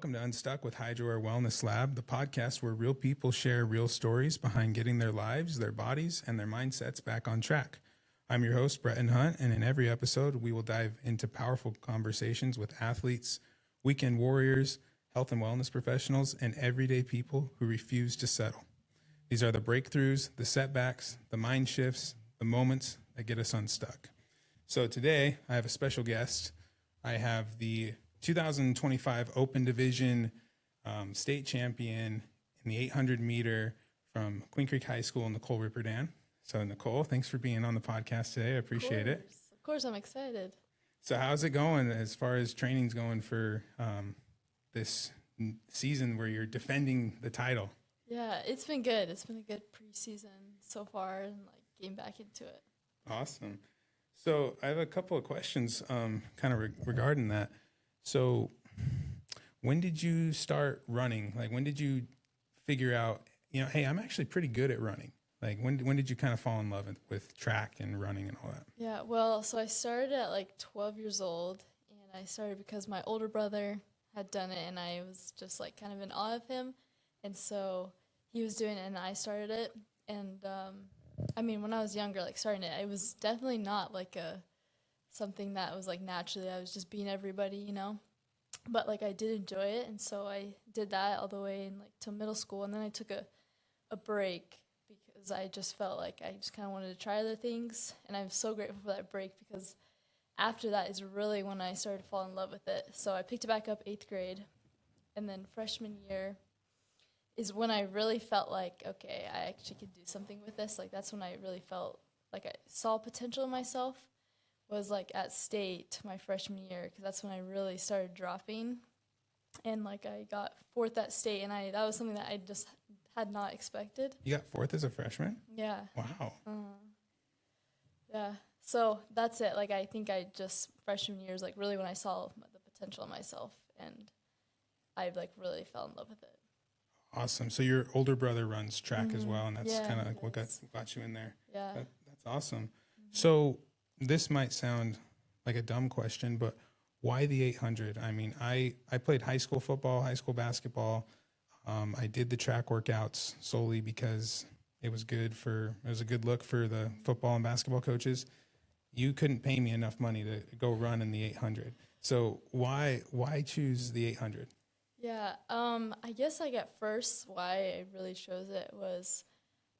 Welcome to Unstuck with Hydro Wellness Lab, the podcast where real people share real stories behind getting their lives, their bodies, and their mindsets back on track. I'm your host, Bretton Hunt, and in every episode, we will dive into powerful conversations with athletes, weekend warriors, health and wellness professionals, and everyday people who refuse to settle. These are the breakthroughs, the setbacks, the mind shifts, the moments that get us unstuck. So today, I have a special guest. I have the 2025 Open Division state champion in the 800 meter from Queen Creek High School, Nicole Ripperdan. So Nicole, thanks for being on the podcast today. I appreciate it. Of course, I'm excited. So how's it going as far as training's going for this season where you're defending the title? Yeah, it's been good. It's been a good preseason so far and like getting back into it. Awesome. So I have a couple of questions kind of regarding that. So when did you start running? Like when did you figure out, hey, I'm actually pretty good at running? Like when did you kind of fall in love with track and running and all that? Yeah, well, so I started at like 12 years old, and I started because my older brother had done it, and I was just like kind of in awe of him. And so he was doing it, and I started it. And when I was younger, like starting it, it was definitely not like something that was like naturally, I was just being everybody, but like I did enjoy it. And so I did that all the way in like till middle school. And then I took a break because I just felt like I just kind of wanted to try other things. And I'm so grateful for that break because after that is really when I started to fall in love with it. So I picked it back up 8th grade. And then freshman year is when I really felt like, okay, I actually could do something with this. Like that's when I really felt like I saw potential in myself. Was like at state my freshman year because that's when I really started dropping, and like I got 4th at state, and that was something that I just had not expected. You got 4th as a freshman? Yeah. Wow. Yeah. So that's it. Like I think I just freshman year is like really when I saw the potential in myself, and I like really fell in love with it. Awesome. So your older brother runs track as well, and that's kind of like what got you in there. Yeah. That's awesome. So this might sound like a dumb question, but why the 800? I mean, I played high school football, high school basketball. I did the track workouts solely because it was a good look for the football and basketball coaches. You couldn't pay me enough money to go run in the 800. So why choose the 800? Yeah, I guess like at first why I really chose it was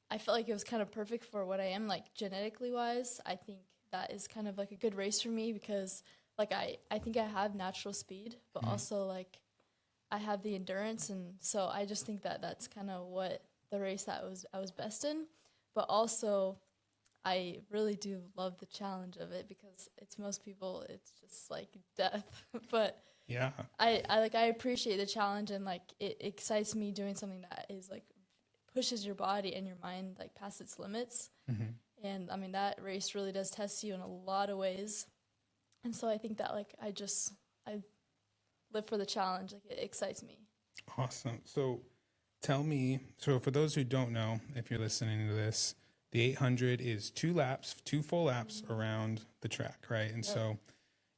I felt like it was kind of perfect for what I am, like genetically wise. I think that is kind of like a good race for me because like I think I have natural speed, but also like I have the endurance, and so I just think that that's kind of what the race that I was best in. But also I really do love the challenge of it because most people it's just like death. But yeah, I appreciate the challenge, and like it excites me doing something that is like pushes your body and your mind like past its limits. And I mean, that race really does test you in a lot of ways. And so I think that like I live for the challenge. Like it excites me. Awesome. So tell me, so for those who don't know, if you're listening to this, the 800 is 2 full laps around the track, right? And so,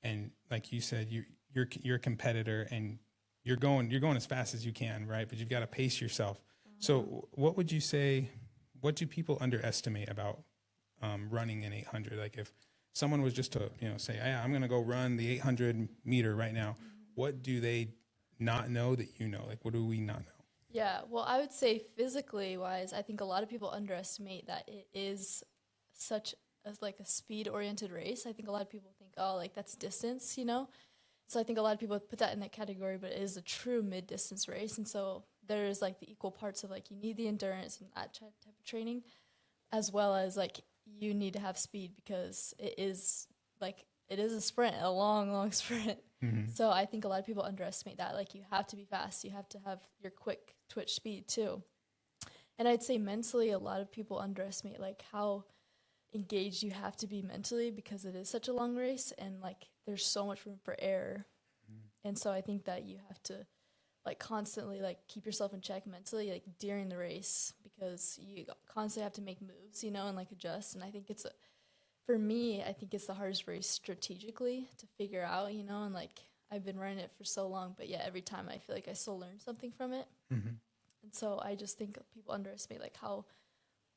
and like you said, you're a competitor and you're going as fast as you can, right? But you've got to pace yourself. So what would you say, what do people underestimate about running an 800? Like if someone was just to, say, hey, I'm going to go run the 800 meter right now, what do they not know that you know? Like, what do we not know? Yeah, well, I would say physically wise, I think a lot of people underestimate that it is such as like a speed oriented race. I think a lot of people think, oh, like that's distance, So I think a lot of people put that in that category, but it is a true mid-distance race. And so there's like the equal parts of like you need the endurance and that type of training, as well as like you need to have speed because it is a sprint, a long, long sprint. So I think a lot of people underestimate that. Like you have to be fast. You have to have your quick twitch speed too. And I'd say mentally, a lot of people underestimate like how engaged you have to be mentally because it is such a long race and like there's so much room for error. And so I think that you have to like constantly like keep yourself in check mentally like during the race because you constantly have to make moves, and like adjust. And I think for me, I think it's the hardest race strategically to figure out, and like I've been running it for so long, but yeah, every time I feel like I still learn something from it. Mm-hmm. And so I just think that people underestimate like how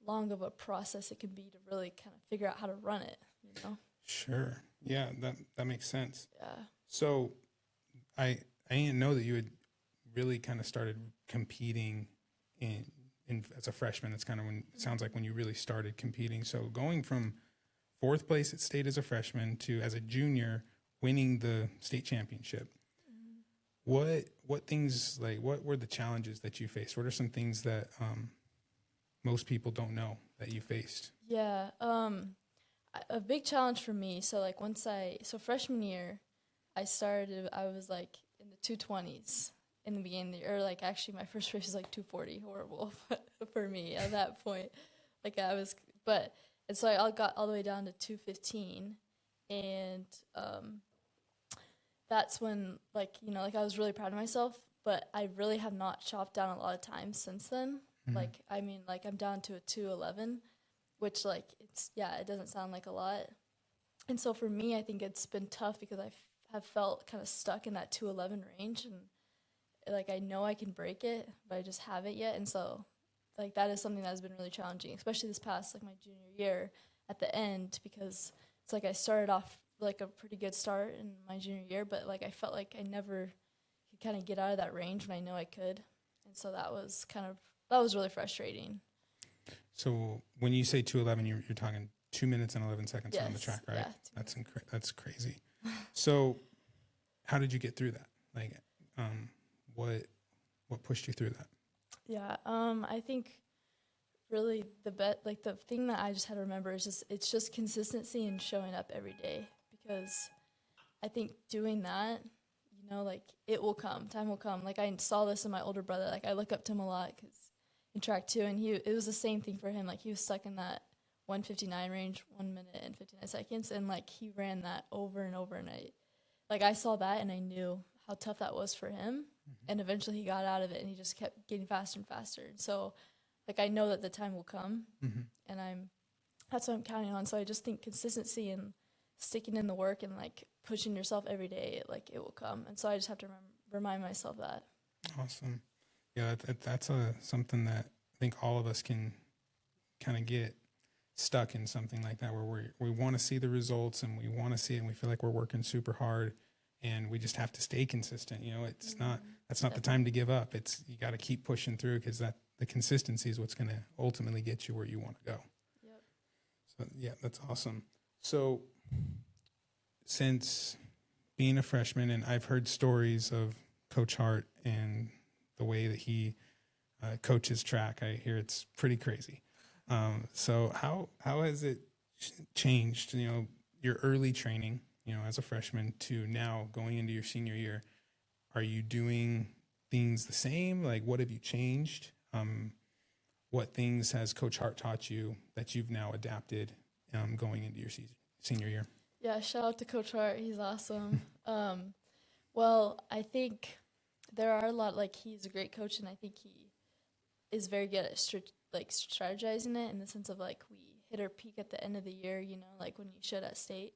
long of a process it can be to really kind of figure out how to run it, you know? Sure. Yeah, that makes sense. Yeah. So I didn't know that you had really kind of started competing in as a freshman. That's kind of when it sounds like when you really started competing. So going from fourth place at state as a freshman to as a junior winning the state championship. What things, like, what were the challenges that you faced? What are some things that most people don't know that you faced? Yeah. A big challenge for me. So like so freshman year, I was like in the 220s in the beginning of the year, or like actually my first race was like 240, horrible for me at that point. Like and so I got all the way down to 215, and that's when like I was really proud of myself, but I really have not chopped down a lot of time since then. Mm-hmm. Like I mean, like I'm down to a 211, which like it doesn't sound like a lot. And so for me, I think it's been tough because I have felt kind of stuck in that 211 range, and like I know I can break it, but I just haven't yet. And so like that is something that has been really challenging, especially this past like my junior year at the end, because it's like I started off like a pretty good start in my junior year, but like I felt like I never could kind of get out of that range when I know I could. And so that was really frustrating. So when you say 211, you're talking 2 minutes and 11 seconds on the track, right? Yeah, That's crazy. So how did you get through that? Like, what pushed you through that? Yeah, I think really the thing that I just had to remember is it's just consistency and showing up every day, because I think doing that, like it will come, time will come. Like I saw this in my older brother. Like I look up to him a lot because in track too, and it was the same thing for him. Like he was stuck in that 1:59 range, 1 minute and 59 seconds, and like he ran that over and over, and I saw that and I knew how tough that was for him. Mm-hmm. And eventually he got out of it, and he just kept getting faster and faster. And so like I know that the time will come, mm-hmm. and that's what I'm counting on. So I just think consistency and sticking in the work and like pushing yourself every day, like it will come. And so I just have to remind myself that. Awesome. Yeah, that's something that I think all of us can kind of get stuck in, something like that, where we want to see the results and we want to see it, and we feel like we're working super hard, and we just have to stay consistent. It's mm-hmm. That's not the time to give up. You got to keep pushing through, because the consistency is what's going to ultimately get you where you want to go. Yep. So yeah, that's awesome. So since being a freshman, and I've heard stories of Coach Hart and the way that he coaches track, I hear it's pretty crazy. So how has it changed, your early training, as a freshman to now going into your senior year? Are you doing things the same? Like, what have you changed? What things has Coach Hart taught you that you've now adapted going into your senior year? Yeah, shout out to Coach Hart. He's awesome. Well, I think there are a lot, like he's a great coach, and I think he is very good at strategizing it, in the sense of like we hit our peak at the end of the year, like when you should at state,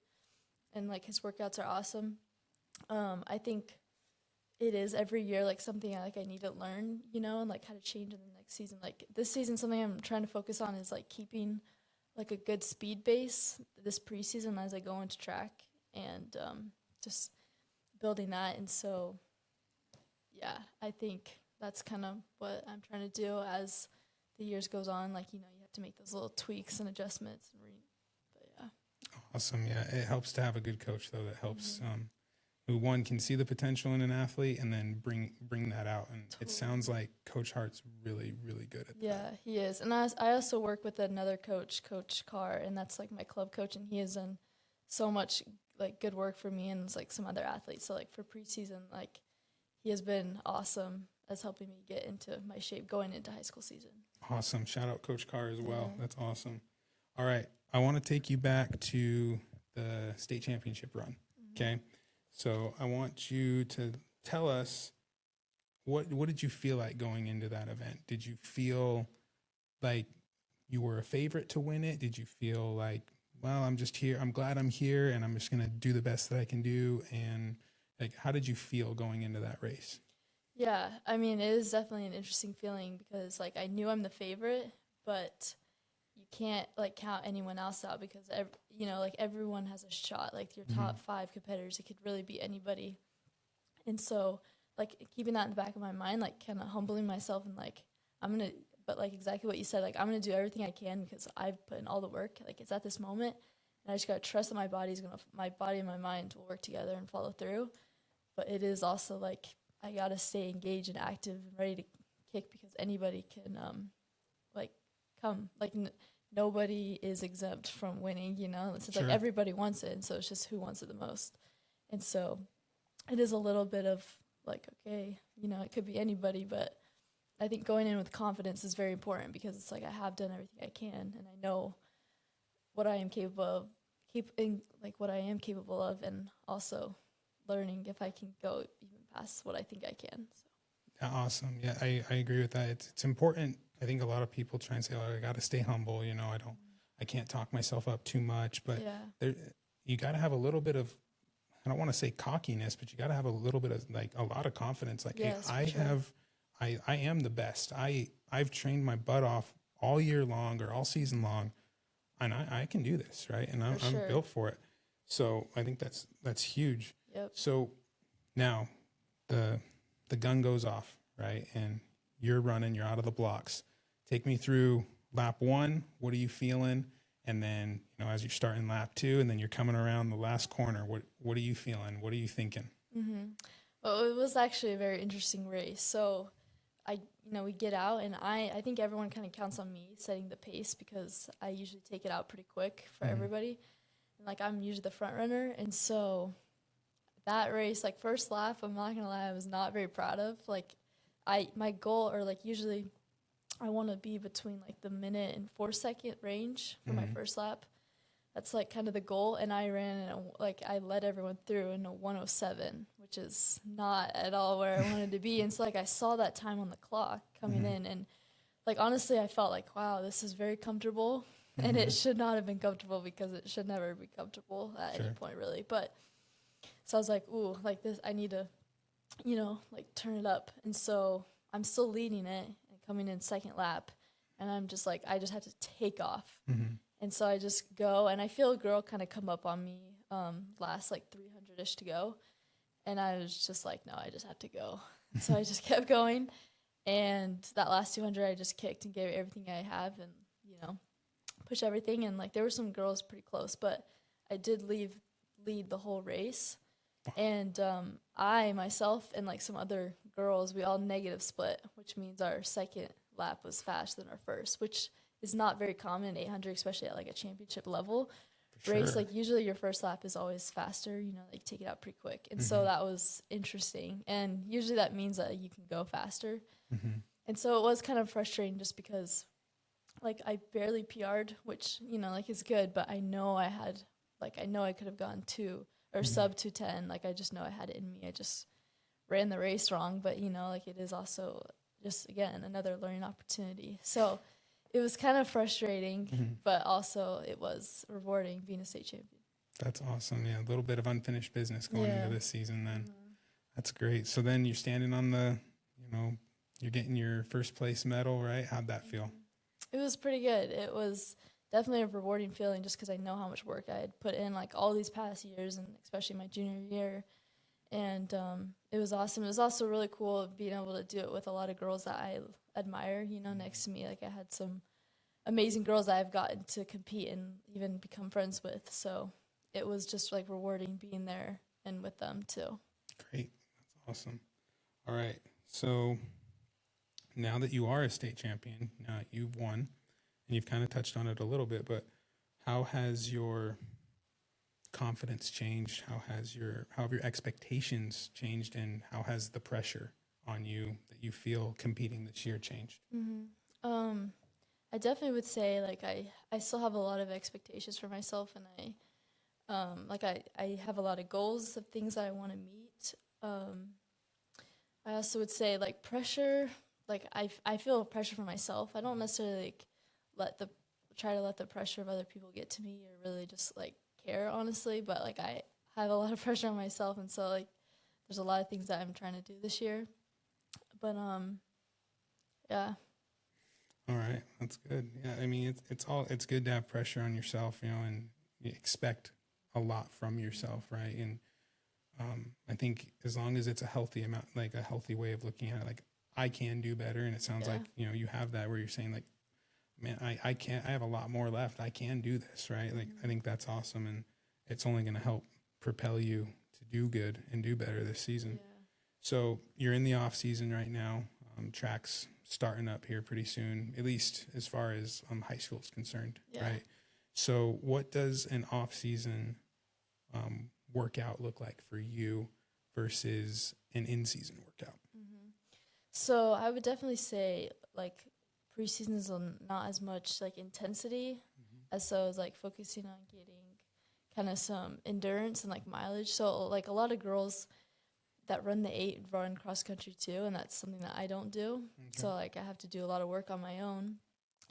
and like his workouts are awesome. I think it is every year like something I need to learn, and like how to change in the next season. Like this season, something I'm trying to focus on is like keeping like a good speed base this preseason as I go into track, and just building that. And so, yeah, I think that's kind of what I'm trying to do as the years goes on. Like, you have to make those little tweaks and adjustments. But yeah. Awesome. Yeah, it helps to have a good coach, though, that helps who, one, can see the potential in an athlete and then bring that out. And It sounds like Coach Hart's really, really good at that. Yeah, he is. And I also work with another coach, Coach Carr, and that's like my club coach, and he has done so much like good work for me and like some other athletes. So like for preseason, like he has been awesome as helping me get into my shape going into high school season. Awesome. Shout out Coach Carr as well. Yeah. That's awesome. All right. I want to take you back to the state championship run. Mm-hmm. Okay. So I want you to tell us what did you feel like going into that event? Did you feel like you were a favorite to win it? Did you feel like, well, I'm just here, I'm glad I'm here, and I'm just going to do the best that I can do, and Like, how did you feel going into that race? Yeah, I mean, it is definitely an interesting feeling because like I knew I'm the favorite, but you can't like count anyone else out because like everyone has a shot. Like your top 5 competitors, it could really be anybody. And so like keeping that in the back of my mind, like kind of humbling myself and like but like exactly what you said, like I'm gonna do everything I can because I've put in all the work. Like it's at this moment, and I just gotta trust that my body and my mind will work together and follow through. But it is also like I gotta stay engaged and active and ready to kick because anybody can like come like nobody is exempt from winning. It's just Sure. like everybody wants it, and so it's just who wants it the most. And so it is a little bit of like okay, it could be anybody, but I think going in with confidence is very important because it's like I have done everything I can and I know what I am capable of, what I am capable of, and also learning if I can go even past what I think I can. So. Yeah, awesome. Yeah, I agree with that. It's important. I think a lot of people try and say, "Oh, I got to stay humble." I can't talk myself up too much. But you got to have a little bit of, I don't want to say cockiness, but you got to have a little bit of like a lot of confidence. Like, yes, hey, I am the best. I've trained my butt off all year long or all season long, and I can do this, right? And I'm built for it. So I think that's huge. Yep. So now the gun goes off, right? And you're running, you're out of the blocks. Take me through lap 1. What are you feeling? And then, as you're starting lap 2 and then you're coming around the last corner, what are you feeling? What are you thinking? Mm-hmm. Well, it was actually a very interesting race. So we get out and I think everyone kind of counts on me setting the pace because I usually take it out pretty quick for everybody. And like I'm usually the front runner. And so that race, like first lap, I'm not gonna lie, I was not very proud of. Like my goal or like usually I want to be between like the minute and 4-second range for my first lap. That's like kind of the goal. And I ran I led everyone through in a 107, which is not at all where I wanted to be. And so like I saw that time on the clock coming in and like honestly I felt like, wow, this is very comfortable. And it should not have been comfortable because it should never be comfortable at any point really. But so I was like, ooh, like this, I need to, like turn it up. And so I'm still leading it and coming in second lap. And I'm just like, I just have to take off. And so I just go and I feel a girl kind of come up on me last like 300-ish to go. And I was just like, no, I just have to go. So I just kept going. And that last 200, I just kicked and gave everything I have and, push everything. And like there were some girls pretty close, but I did lead the whole race. And I, myself, and like some other girls, we all negative split, which means our second lap was faster than our first, which is not very common in 800, especially at like a championship level race. Like usually your first lap is always faster, like take it out pretty quick. And so that was interesting. And usually that means that you can go faster. And so it was kind of frustrating just because like I barely PR'd, which, like is good, but I know I could have gone 2 or sub 210. Like I just know I had it in me. I just ran the race wrong, but like it is also just again another learning opportunity. So it was kind of frustrating, but also it was rewarding being a state champion. That's awesome. Yeah, a little bit of unfinished business going into this season then. That's great. So then you're standing on you're getting your first place medal, right? How'd that feel? It was pretty good. It was definitely a rewarding feeling just because I know how much work I had put in like all these past years and especially my junior year. And it was awesome. It was also really cool being able to do it with a lot of girls that I admire, next to me. Like I had some amazing girls that I've gotten to compete and even become friends with. So it was just like rewarding being there and with them too. Great. That's awesome. All right. So now that you are a state champion, you've won and you've kind of touched on it a little bit, but how has your confidence changed? How have your expectations changed, and how has the pressure on you that you feel competing this year changed? I definitely would say like I still have a lot of expectations for myself, and I have a lot of goals of things that I want to meet. I also would say like pressure, like I feel pressure for myself. I don't necessarily like try to let the pressure of other people get to me or really just like care honestly, but like I have a lot of pressure on myself, and so like there's a lot of things that I'm trying to do this year. But yeah. All right, that's good. Yeah, I mean, it's good to have pressure on yourself, and you expect a lot from yourself, right? And I think as long as it's a healthy amount, like a healthy way of looking at it, like I can do better, and it sounds Yeah. like you have that where you're saying like, man, I can't, I have a lot more left. I can do this, right? Like I think that's awesome, and it's only going to help propel you to do good and do better this season. Yeah. So you're in the off season right now. Track's starting up here pretty soon, at least as far as high school is concerned, Yeah. right? So what does an off season workout look like for you versus an in season workout? So I would definitely say like preseason is not as much like intensity as so as like focusing on getting kind of some endurance and like mileage. So like a lot of girls that run the 8 run cross country too, and that's something that I don't do. Okay. So like I have to do a lot of work on my own,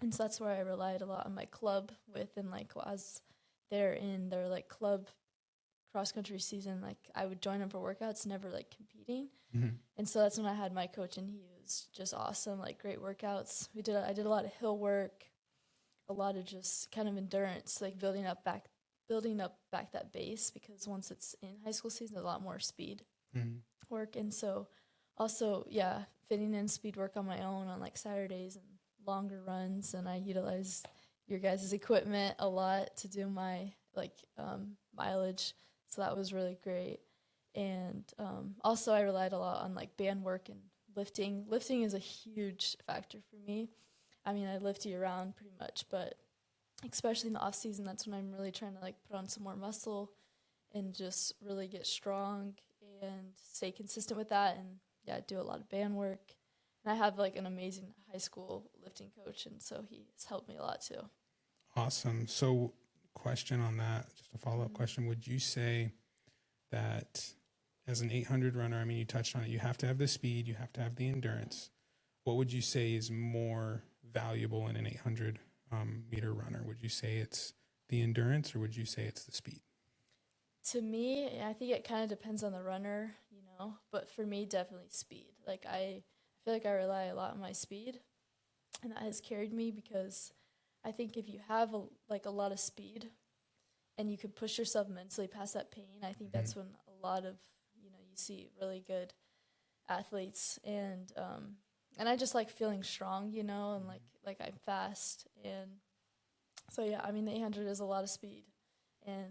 and so that's where I relied a lot on my club with, and like as they're in their like club cross country season, like I would join them for workouts, never like competing. And so that's when I had my coach, and he was just awesome, like great workouts. I did a lot of hill work, a lot of just kind of endurance, like building up back that base, because once it's in high school season, a lot more speed work. And so also, yeah, fitting in speed work on my own on like Saturdays and longer runs. And I utilize your guys' equipment a lot to do my like mileage. So that was really great. And also I relied a lot on like band work and lifting. Lifting is a huge factor for me. I mean, I lift year round pretty much, but especially in the off season, that's when I'm really trying to like put on some more muscle and just really get strong and stay consistent with that. And yeah, do a lot of band work. And I have like an amazing high school lifting coach, and so he's helped me a lot too. Awesome. So question on that, just a follow-up question. Would you say that as an 800 runner, I mean, you touched on it, you have to have the speed, you have to have the endurance. What would you say is more valuable in an 800 meter runner? Would you say it's the endurance, or would you say it's the speed? To me, I think it kind of depends on the runner, but for me, definitely speed. Like I feel like I rely a lot on my speed, and that has carried me, because I think if you have a lot of speed and you could push yourself mentally past that pain, I think that's when a lot of, you see really good athletes. And I just like feeling strong, and like I'm fast. And so, yeah, I mean, the 800 is a lot of speed. And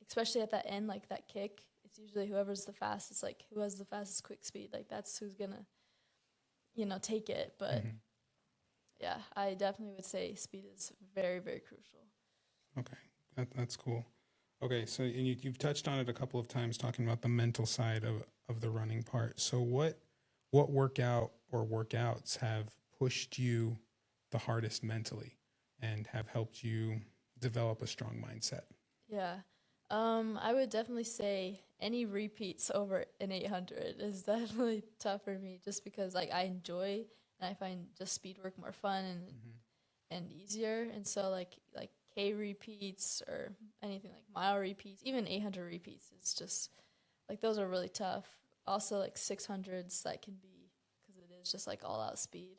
especially at that end, like that kick, it's usually whoever's the fastest, like who has the fastest quick speed, like that's who's going to, take it. But yeah, I definitely would say speed is very, very crucial. Okay, that's cool. Okay, so and you've touched on it a couple of times, talking about the mental side of the running part. So what workout or workouts have pushed you the hardest mentally and have helped you develop a strong mindset? Yeah. I would definitely say any repeats over an 800 is definitely tough for me, just because like I enjoy and I find just speed work more fun and easier. And so like K repeats or anything like mile repeats, even 800 repeats is just like those are really tough. Also like 600s, that can be, because it is just like all out speed.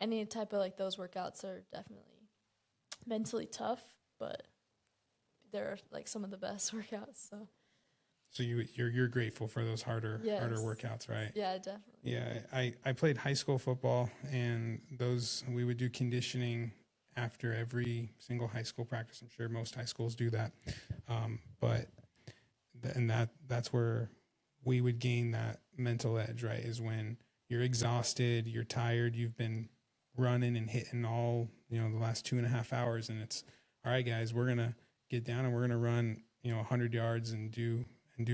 Any type of like those workouts are definitely mentally tough, but they're like some of the best workouts. So you're grateful for those harder workouts, right? Yeah, definitely. Yeah, I played high school football, and we would do conditioning after every single high school practice. I'm sure most high schools do that, that's where we would gain that mental edge, right? Is when you're exhausted, you're tired, you've been running and hitting all the last 2.5 hours, and it's all right, guys. We're gonna get down and we're gonna run 100 yards and do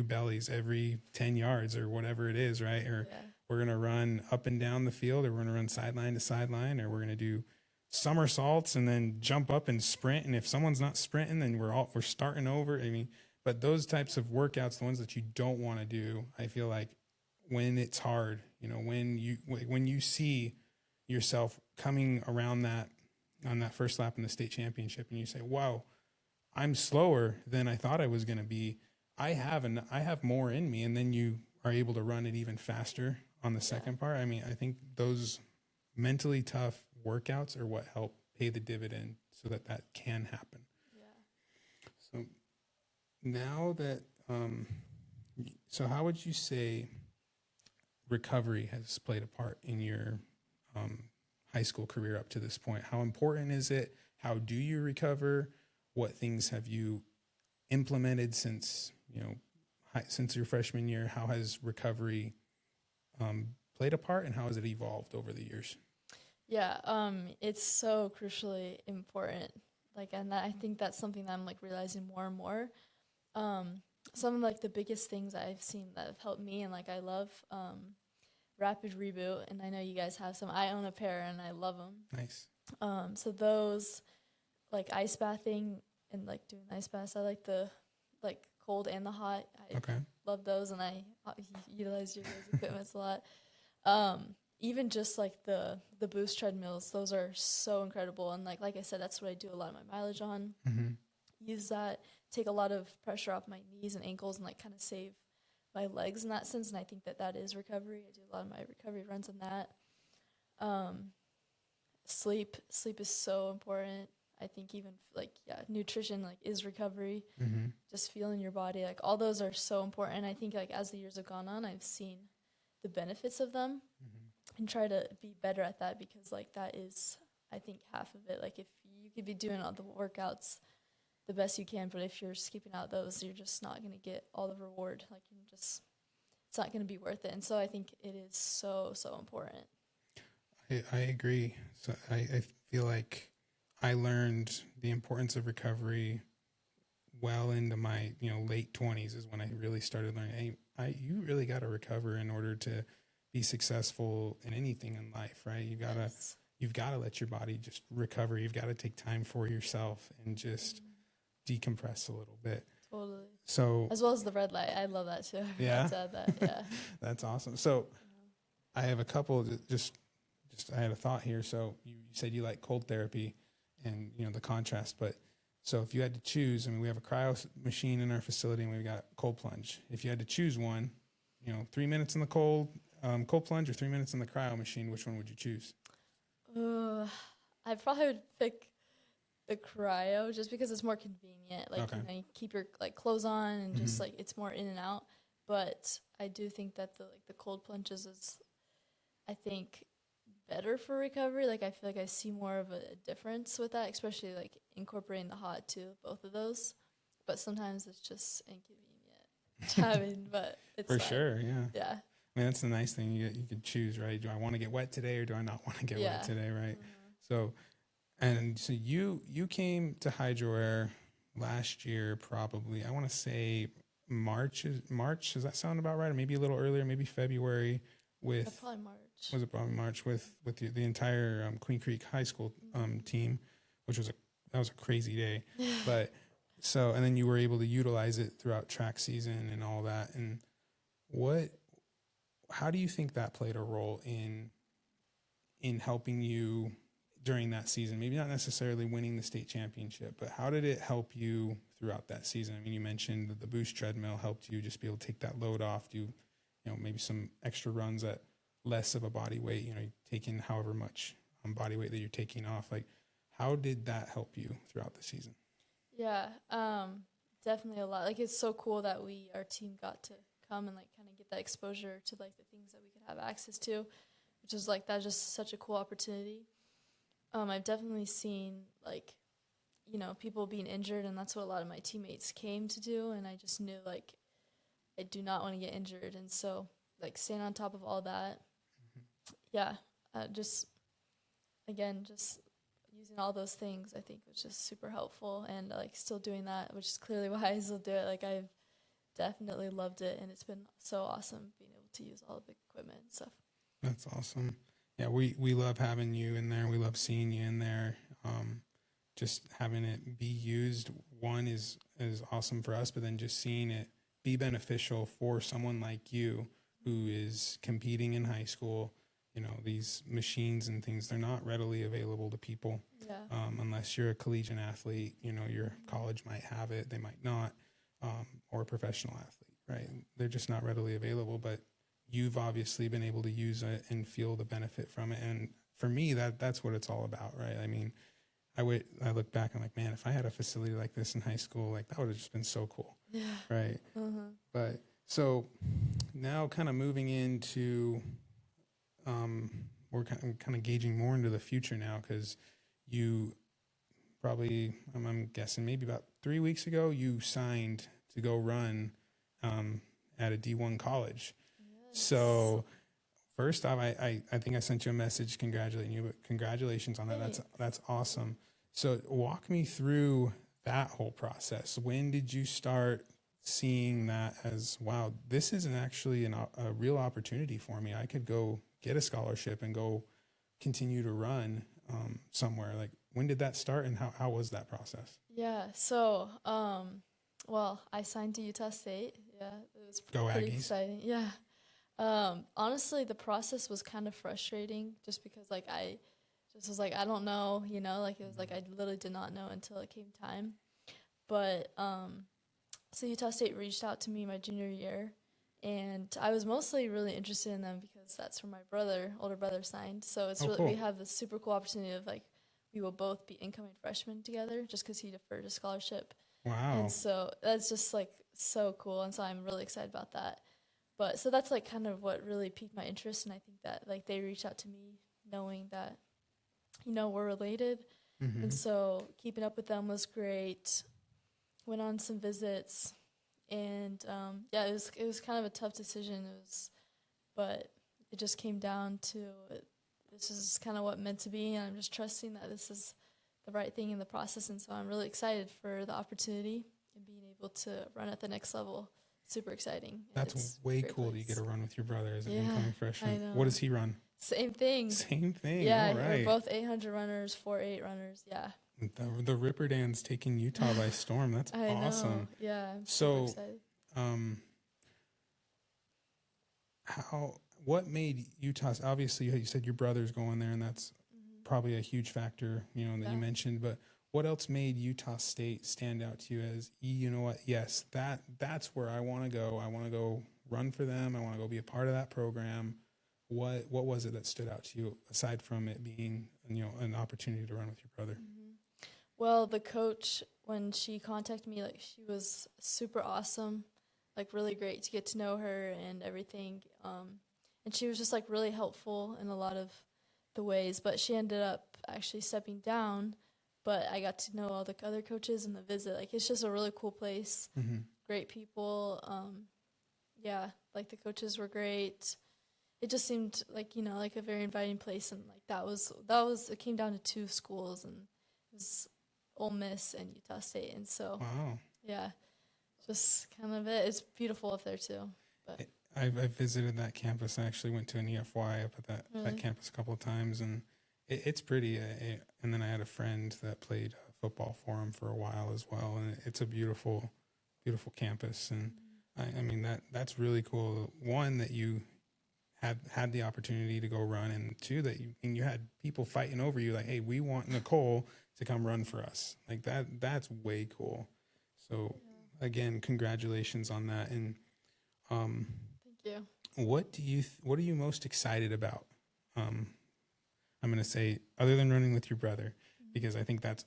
bellies every 10 yards or whatever it is, right? Or we're going to run up and down the field, or we're going to run sideline to sideline, or we're going to do somersaults and then jump up and sprint. And if someone's not sprinting, then we're starting over. I mean, but those types of workouts, the ones that you don't want to do, I feel like when it's hard, when you see yourself coming around that on that first lap in the state championship, and you say, wow, I'm slower than I thought I was going to be. I have more in me. And then you are able to run it even faster on the second part. I mean, I think those mentally tough workouts are what help pay the dividend so that that can happen. Yeah. So now that, so how would you say recovery has played a part in your high school career up to this point? How important is it? How do you recover? What things have you implemented since, since your freshman year? How has recovery played a part, and how has it evolved over the years? Yeah, it's so crucially important. Like, and I think that's something that I'm like realizing more and more. Some of like the biggest things I've seen that have helped me, and like I love Rapid Reboot, and I know you guys have some. I own a pair, and I love them. Nice. So those, like ice bathing and like doing ice baths, I like the like cold and the hot. I Okay. love those, and I utilize your guys' equipment a lot. Even just like the boost treadmills, those are so incredible. And like I said, that's what I do a lot of my mileage on. Mm-hmm. Use that, take a lot of pressure off my knees and ankles, and like kind of save my legs in that sense. And I think that that is recovery. I do a lot of my recovery runs on that. Sleep is so important. I think even like, yeah, nutrition like is recovery. Mm-hmm. Just feeling your body, like all those are so important. And I think like as the years have gone on, I've seen the benefits of them. And try to be better at that, because like that is, I think, half of it. Like if you could be doing all the workouts the best you can, but if you're skipping out those, you're just not going to get all the reward. Like it's not going to be worth it. And so I think it is so important. I agree. So I feel like I learned the importance of recovery well into my late 20s is when I really started learning. You really got to recover in order to be successful in anything in life, right? You've gotta let your body just recover. You've got to take time for yourself and just decompress a little bit. Totally. So as well as the red light, I love that too. Yeah, Yeah. That's awesome. So I have a couple. Just I had a thought here. So you said you like cold therapy, and the contrast. But so if you had to choose, I mean, we have a cryo machine in our facility, and we've got cold plunge. If you had to choose one, 3 minutes in the cold plunge or 3 minutes in the cryo machine, which one would you choose? I probably would pick the cryo just because it's more convenient. Like, Okay. You keep your like clothes on and just Mhm. like it's more in and out. But I do think that the cold plunges is, I think, better for recovery. Like I feel like I see more of a difference with that, especially like incorporating the hot too, both of those. But sometimes it's just inconvenient. But it's For fine. sure, yeah. Yeah. I mean, that's the nice thing. You could choose, right? Do I want to get wet today or do I not want to get wet today, right? So you came to HydroAir last year, probably, I want to say March. Does that sound about right? Or maybe a little earlier, maybe February with, Probably March. was it probably March with the entire Queen Creek High School team, which was that was a crazy day. But so, and then you were able to utilize it throughout track season and all that. And how do you think that played a role in helping you during that season? Maybe not necessarily winning the state championship, but how did it help you throughout that season? I mean, you mentioned that the boost treadmill helped you just be able to take that load off, do, maybe some extra runs at less of a body weight, taking however much body weight that you're taking off. Like, how did that help you throughout the season? Yeah, definitely a lot. Like it's so cool that our team got to come and like kind of get that exposure to like the things that we could have access to, which is like that's just such a cool opportunity. I've definitely seen like, people being injured, and that's what a lot of my teammates came to do, and I just knew like I do not want to get injured, and so like staying on top of all that, yeah, just using all those things, I think was just super helpful, and like still doing that, which is clearly why I still do it. Like I've definitely loved it, and it's been so awesome being able to use all the equipment and stuff. That's awesome. Yeah, we love having you in there. We love seeing you in there. Just having it be used, one is awesome for us, but then just seeing it be beneficial for someone like you who is competing in high school. These machines and things, they're not readily available to people. Yeah. Unless you're a collegiate athlete, your college might have it, they might not, or a professional athlete. right? They're just not readily available, but you've obviously been able to use it and feel the benefit from it. And for me, that's what it's all about, right? I mean, I look back, I'm like, man, if I had a facility like this in high school, like that would have just been so cool. Yeah. Right. But so now kind of moving into, we're kind of gauging more into the future now, because you probably, I'm guessing maybe about 3 weeks ago, you signed to go run at a D1 college. Yes. So first off, I think I sent you a message congratulating you, but congratulations on that. That's awesome. So walk me through that whole process. When did you start seeing that as, wow, this isn't actually a real opportunity for me? I could go get a scholarship and go continue to run somewhere. Like, when did that start, and how was that process? Yeah. So, well, I signed to Utah State. Yeah, it was Go pretty Aggies. exciting. Yeah. Honestly, the process was kind of frustrating, just because like I just was like, I don't know, like it was like I literally did not know until it came time. But so Utah State reached out to me my junior year, and I was mostly really interested in them because that's where my older brother signed. So it's really, cool. we have this super cool opportunity of like we will both be incoming freshmen together, just because he deferred a scholarship. Wow. And so that's just like so cool, and so I'm really excited about that. But so that's like kind of what really piqued my interest, and I think that like they reached out to me knowing that we're related. And so keeping up with them was great. Went on some visits, and yeah, it was kind of a tough decision. But it just came down to this is kind of what meant to be, and I'm just trusting that this is the right thing in the process. And so I'm really excited for the opportunity and being able to run at the next level. Super exciting. That's way cool that you get to run with your brother as an incoming freshman. I know. What does he run? Same thing. Same thing. Yeah, All right. we're both 800 runners, 4.8 runners. Yeah. The Ripperdans taking Utah by storm. That's awesome. Know. Yeah. I'm super excited. What made Utah? Obviously, you said your brother's going there, and that's probably a huge factor, that you mentioned. But what else made Utah State stand out to you as, you know what? Yes, that's where I want to go. I want to go run for them. I want to go be a part of that program. What was it that stood out to you, aside from it being an opportunity to run with your brother? Well, the coach, when she contacted me, like she was super awesome, like really great to get to know her and everything. And she was just like really helpful in a lot of the ways, but she ended up actually stepping down. But I got to know all the other coaches in the visit. Like, it's just a really cool place. Great people. Yeah, like the coaches were great. It just seemed like, like a very inviting place. And like it came down to two schools, and it was Ole Miss and Utah State. And so, wow. Yeah, just kind of it. It's beautiful up there too. But I've visited that campus. I actually went to an EFY up at that campus a couple of times, and it's pretty. And then I had a friend that played football for him for a while as well, and it's a beautiful, beautiful campus. And I mean that's really cool. One, that you had the opportunity to go run, and two, that you had people fighting over you, like, hey, we want Nicole to come run for us. Like that's way cool. So again, congratulations on that. And thank you. what are you most excited about? I'm going to say, other than running with your brother, because I think that's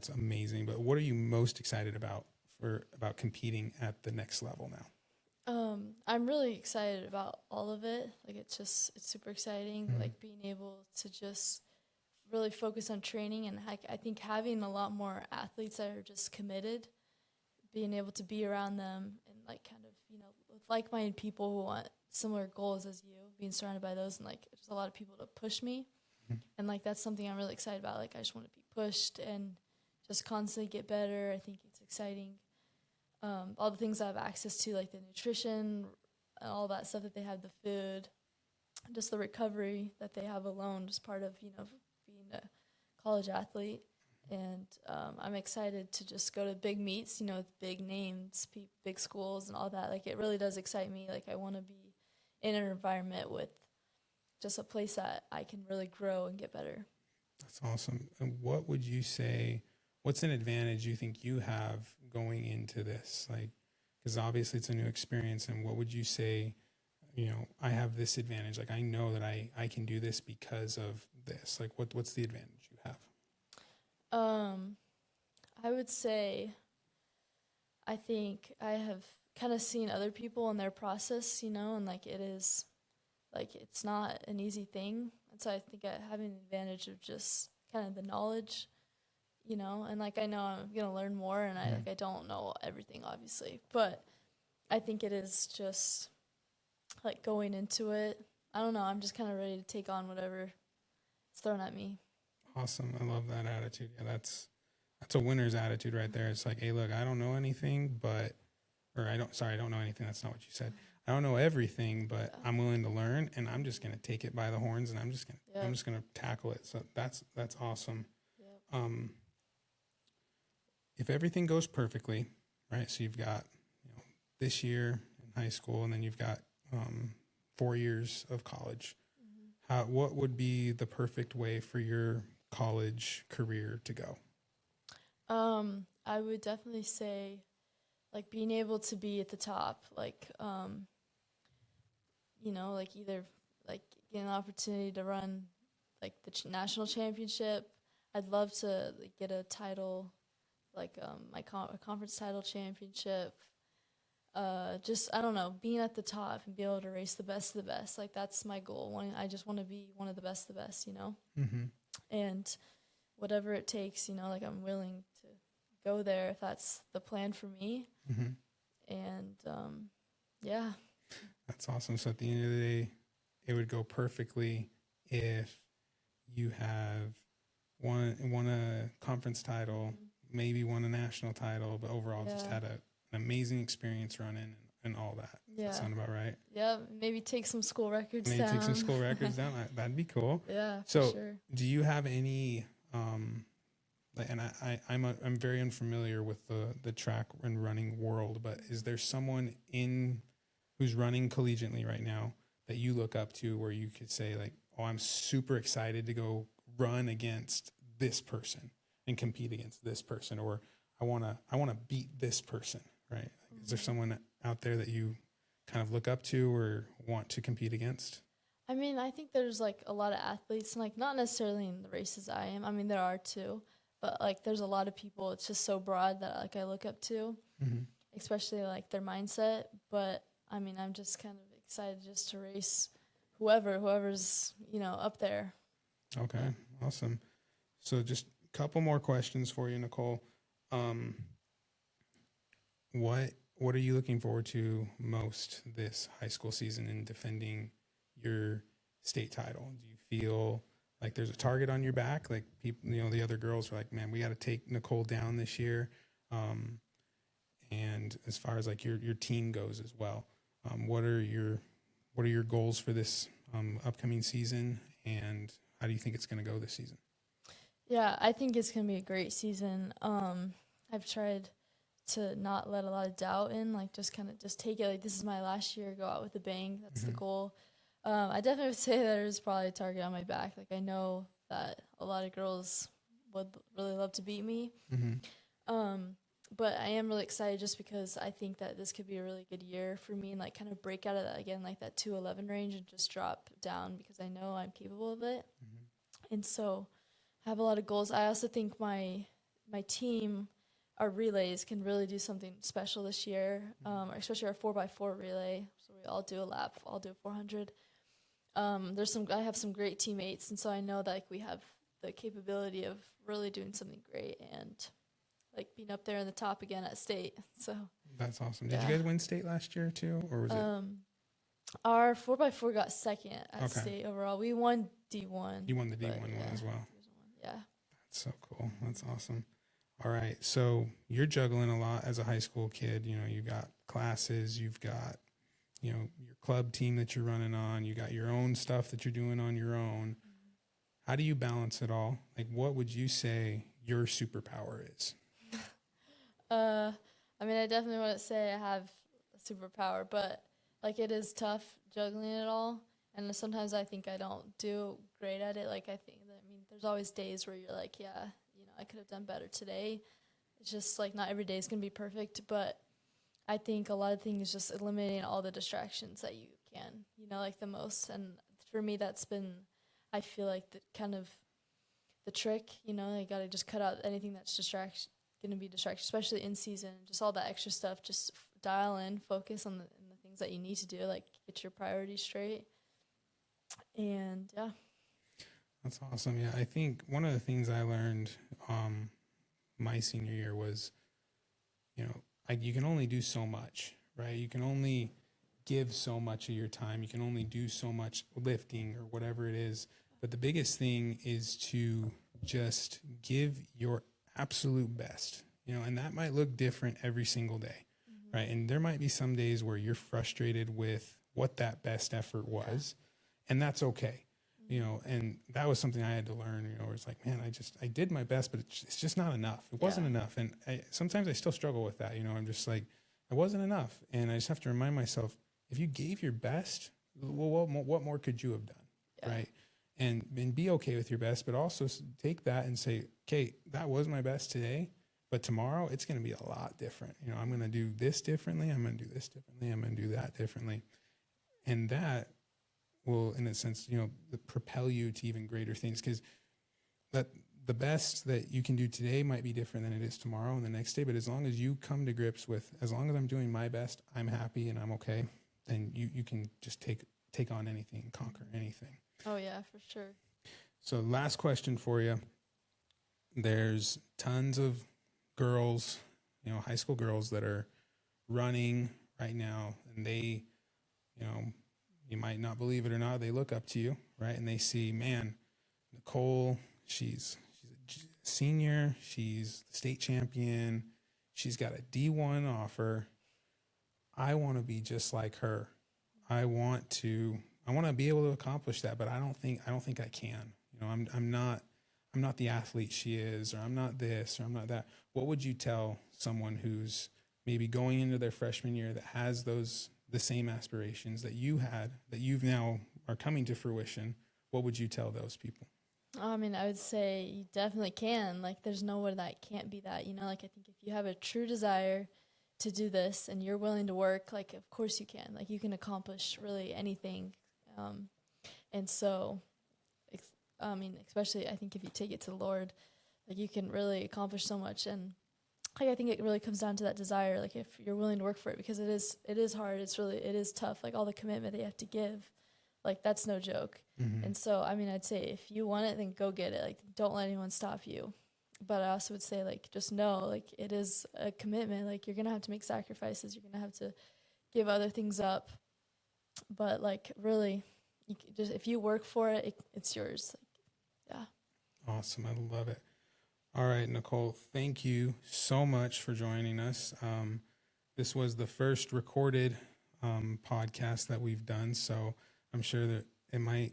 amazing. But what are you most excited about competing at the next level now? I'm really excited about all of it. Like, it's super exciting. Like, being able to just really focus on training, and I think having a lot more athletes that are just committed, being able to be around them, and like kind of with like-minded people who want similar goals as you, being surrounded by those, and like there's a lot of people to push me, and like that's something I'm really excited about. Like, I just want to be pushed and just constantly get better. I think it's exciting. All the things I have access to, like the nutrition and all that stuff that they have, the food, just the recovery that they have alone, just part of being a college athlete. And I'm excited to just go to big meets, with big names, big schools and all that. Like, it really does excite me. Like, I want to be in an environment with just a place that I can really grow and get better. That's awesome. And what would you say, what's an advantage you think you have going into this? Like, Because obviously it's a new experience. And what would you say, I have this advantage. Like, I know that I can do this because of this. Like, what's the advantage you have? I would say I think I have kind of seen other people and their process, and like it is, like it's not an easy thing. And so I think having the advantage of just kind of the knowledge, and like I know I'm gonna learn more, and I don't know everything obviously, but I think it is just like going into it. I don't know. I'm just kind of ready to take on whatever is thrown at me. Awesome. I love that attitude. Yeah, that's a winner's attitude right there. It's like, hey, look, I don't know anything, I don't know anything. That's not what you said. I don't know everything, but I'm willing to learn, and I'm just going to take it by the horns, and I'm just going to tackle it. So that's awesome. Yep. If everything goes perfectly, right? So you've got, this year in high school, and then you've got 4 years of college. What would be the perfect way for your college career to go? I would definitely say, like, being able to be at the top, like, like either like getting an opportunity to run like the national championship. I'd love to like, get a title, like a conference title championship. Just I don't know, being at the top and be able to race the best of the best. Like that's my goal. I just want to be one of the best of the best, Mm-hmm. And whatever it takes, like I'm willing to go there if that's the plan for me. Mm-hmm. And yeah. That's awesome. So at the end of the day, it would go perfectly if you have won a conference title, maybe won a national title, but overall just had an amazing experience running and all that. Yeah. That sound about right? Yeah, maybe take some school records down. Maybe take some school records down. That'd be cool. Yeah, so for sure. Do you have any and I'm very unfamiliar with the track and running world, but is there someone who's running collegiately right now that you look up to where you could say like, oh, I'm super excited to go run against this person and compete against this person, or I want to beat this person, right? Like, is there someone out there that you kind of look up to or want to compete against? I mean, I think there's like a lot of athletes, and like not necessarily in the races I am. I mean, there are too, but like there's a lot of people. It's just so broad that like I look up to, especially like their mindset. But I mean, I'm just kind of excited just to race whoever's up there. Okay, awesome. So just a couple more questions for you, Nicole. What are you looking forward to most this high school season in defending your state title? Do you feel like there's a target on your back? Like people, the other girls are like, man, we got to take Nicole down this year. And as far as like your team goes as well, what are your goals for this upcoming season, and how do you think it's going to go this season? Yeah, I think it's going to be a great season. I've tried to not let a lot of doubt in, like just kind of just take it like this is my last year, go out with a bang. That's the goal. I definitely would say there's probably a target on my back. Like I know that a lot of girls would really love to beat me. But I am really excited just because I think that this could be a really good year for me and like kind of break out of that again, like that 211 range and just drop down because I know I'm capable of it. And so I have a lot of goals. I also think my team, our relays can really do something special this year, especially our 4x4 relay. So we all do a lap, all do a 400. I have some great teammates, and so I know that like, we have the capability of really doing something great and like being up there in the top again at state. So that's awesome. Did you guys win state last year too, or was it? Our 4x4 got second at state overall. We won D1. You won the D1 one as well. Yeah. That's so cool. That's awesome. All right. So you're juggling a lot as a high school kid. You got classes, you've got, your club team that you're running on, you got your own stuff that you're doing on your own. How do you balance it all? Like, what would you say your superpower is? I mean, I definitely wouldn't say I have a superpower, but like it is tough juggling it all. And sometimes I think I don't do great at it. Like there's always days where you're like, yeah, I could have done better today. It's just like not every day is going to be perfect, but I think a lot of things just eliminating all the distractions that you can, like the most. And for me, that's been, I feel like the kind of the trick, you got to just cut out anything that's going to be distraction, especially in season, just all that extra stuff, just dial in, focus on the things that you need to do, like get your priorities straight. And yeah. That's awesome. Yeah, I think one of the things I learned my senior year was, you can only do so much, right? You can only give so much of your time. You can only do so much lifting or whatever it is. But the biggest thing is to just give your absolute best, and that might look different every single day, right? And there might be some days where you're frustrated with what that best effort was, and that's okay. And that was something I had to learn, where it's like, man, I did my best, but it's just not enough. It wasn't enough. And sometimes I still struggle with that. I'm just like, it wasn't enough. And I just have to remind myself, if you gave your best, well, what more could you have done? Yeah. Right. And be okay with your best, but also take that and say, okay, that was my best today, but tomorrow it's going to be a lot different. I'm going to do this differently. I'm going to do this differently. I'm going to do that differently. And that will, in a sense, propel you to even greater things, because that the best that you can do today might be different than it is tomorrow and the next day. But as long as you come to grips with, as long as I'm doing my best, I'm happy and I'm okay, then you can just take on anything and conquer anything. Oh yeah, for sure. So last question for you. There's tons of girls, high school girls that are running right now, and they, you might not believe it or not, they look up to you, right? And they see, man, Nicole, she's a senior, she's the state champion, she's got a D1 offer. I want to be just like her. I want to be able to accomplish that, but I don't think I can. I'm not the athlete she is, or I'm not this, or I'm not that. What would you tell someone who's maybe going into their freshman year that has the same aspirations that you had, that you've now are coming to fruition? What would you tell those people? I would say you definitely can. Like, there's nowhere that can't be that, like, I think if you have a true desire to do this and you're willing to work, like, of course you can. Like, you can accomplish really anything. And so, especially I think if you take it to the Lord, like, you can really accomplish so much. And like, I think it really comes down to that desire. Like, if you're willing to work for it, because it is hard. It is tough. Like, all the commitment that you have to give, like, that's no joke. Mm-hmm. And so, I'd say if you want it, then go get it. Like, don't let anyone stop you. But I also would say, like, just know, like, it is a commitment. Like, you're going to have to make sacrifices. You're going to have to give other things up. But, like, really, if you work for it, it's yours. Like, yeah. Awesome. I love it. All right, Nicole, thank you so much for joining us. This was the first recorded podcast that we've done, so I'm sure that there might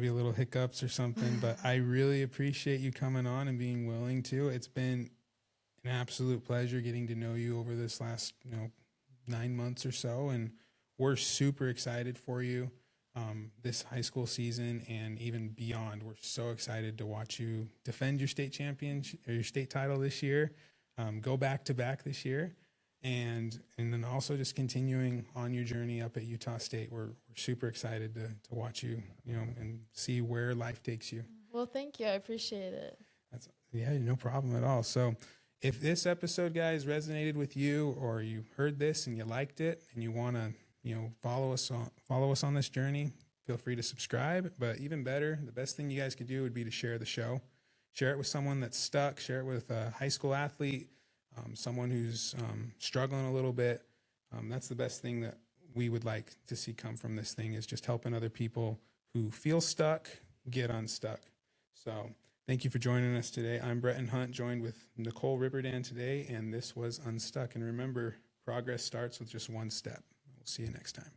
be a little hiccups or something, but I really appreciate you coming on and being willing to. It's been an absolute pleasure getting to know you over this last 9 months or so, and we're super excited for you this high school season and even beyond. We're so excited to watch you defend your state championship or your state title this year, go back to back this year, and then also just continuing on your journey up at Utah State. We're super excited to watch you, and see where life takes you. Well, thank you. I appreciate it. No problem at all. So if this episode, guys, resonated with you, or you heard this and you liked it and you want to follow us on this journey, feel free to subscribe. But even better, the best thing you guys could do would be to share the show. Share it with someone that's stuck. Share it with a high school athlete, someone who's struggling a little bit. That's the best thing that we would like to see come from this thing, is just helping other people who feel stuck get unstuck. So thank you for joining us today. I'm Bretton Hunt, joined with Nicole Ripperdan today, and this was Unstuck. And remember, progress starts with just one step. We'll see you next time.